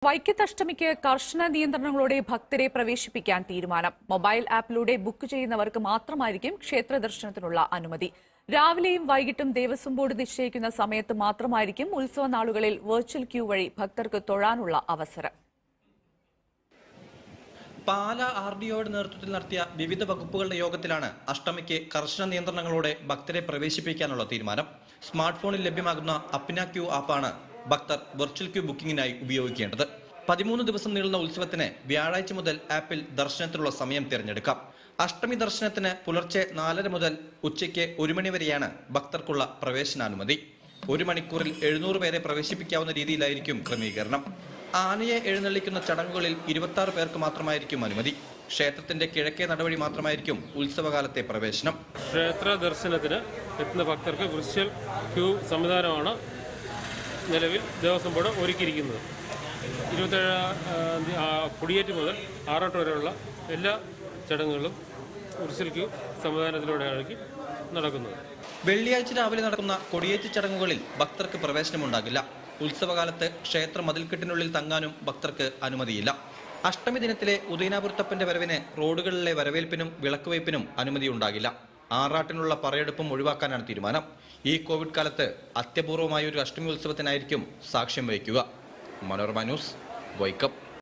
വൈക്കത്തഷ്ടമിക്ക് കർശന നിയന്ത്രണങ്ങളോടെ ഭക്തരെ പ്രവേശിപ്പിക്കാൻ തീരുമാനം. മൊബൈൽ ആപ്പിലൂടെ ബുക്ക് ചെയ്യുന്നവർക്ക് മാത്രമായിരിക്കും ക്ഷേത്ര ദർശനത്തിനുള്ള അനുമതി. രാവിലെയും വൈകിട്ടും ദേവസ്വം ബോർഡ് നിശ്ചയിക്കുന്ന സമയത്ത് മാത്രമായിരിക്കും ഉത്സവ നാളുകളിൽ വെർച്വൽ ക്യൂ വഴി ഭക്തർക്ക് തൊഴാനുള്ള അവസരം. പാല RDOയുടെ നേതൃത്വത്തിൽ നടത്തിയ വിവിധ വകുപ്പുകളുടെ യോഗത്തിലാണ് അഷ്ടമിക്ക് കർശന നിയന്ത്രണങ്ങളോടെ ഭക്തരെ പ്രവേശിപ്പിക്കാനുള്ള തീരുമാനം. സ്മാർട്ട് ഫോണിൽ ലഭ്യമാകുന്ന അപ്ന ക്യൂ ആപ്പാണ് ഭക്തർ വെർച്വൽ ക്യൂ ബുക്കിംഗിനായി ഉപയോഗിക്കേണ്ടത്. 13 ദിവസം നീളുന്ന ഉത്സവത്തിന് വ്യാഴാഴ്ച മുതൽ ആപ്പിൽ ദർശനത്തിനുള്ള സമയം തിരഞ്ഞെടുക്കാം. അഷ്ടമി ദർശനത്തിന് പുലർച്ചെ 4:30 മുതൽ ഉച്ചയ്ക്ക് 1 മണി വരെയാണ് ഭക്തർക്കുള്ള പ്രവേശനാനുമതി. 1 മണിക്കൂറിൽ 700 പേരെ പ്രവേശിപ്പിക്കാവുന്ന രീതിയിലായിരിക്കും ക്രമീകരണം. ആനയെ എഴുന്നള്ളിക്കുന്ന ചടങ്ങുകളിൽ 26 പേർക്ക് മാത്രമായിരിക്കും അനുമതി. ക്ഷേത്രത്തിന്റെ കിഴക്കേ നടവഴി മാത്രമായിരിക്കും ഉത്സവകാലത്തെ പ്രവേശനം. ക്ഷേത്ര ദർശനത്തിന് എത്തുന്ന ഭക്തർക്ക് വിർച്വൽ ക്യൂ സംവിധാനമാണ് നിലവിൽ ദേവസ്വം ബോർഡ് ഒരുക്കിയിരിക്കുന്നത്. 27 കൊടിയേറ്റ് മുതൽ ആറാട്ട് വരെയുള്ള എല്ലാ ചടങ്ങുകളും വിർച്വൽ ക്യൂ സംവിധാനത്തിലൂടെയാണ് നടക്കുന്നത്. വെള്ളിയാഴ്ച രാവിലെ നടക്കുന്ന കൊടിയേറ്റ് ചടങ്ങുകളിൽ ഭക്തർക്ക് പ്രവേശനമുണ്ടാകില്ല. ഉത്സവകാലത്ത് ക്ഷേത്ര മതിൽക്കെട്ടിനുള്ളിൽ തങ്ങാനും ഭക്തർക്ക് അനുമതിയില്ല. അഷ്ടമി ദിനത്തിലെ ഉദയനാപുരത്തപ്പന്റെ വരവിന് റോഡുകളിലെ വരവേൽപ്പിനും വിളക്കുവയ്പ്പിനും അനുമതിയുണ്ടാകില്ല. ആറാട്ടിനുള്ള പറയെടുപ്പും ഒഴിവാക്കാനാണ് തീരുമാനം. ഈ കോവിഡ് കാലത്ത് അത്യപൂർവമായ ഒരു അഷ്ടമി ഉത്സവത്തിനായിരിക്കും സാക്ഷ്യം വഹിക്കുക. മനോരമ ന്യൂസ്, വൈക്കം.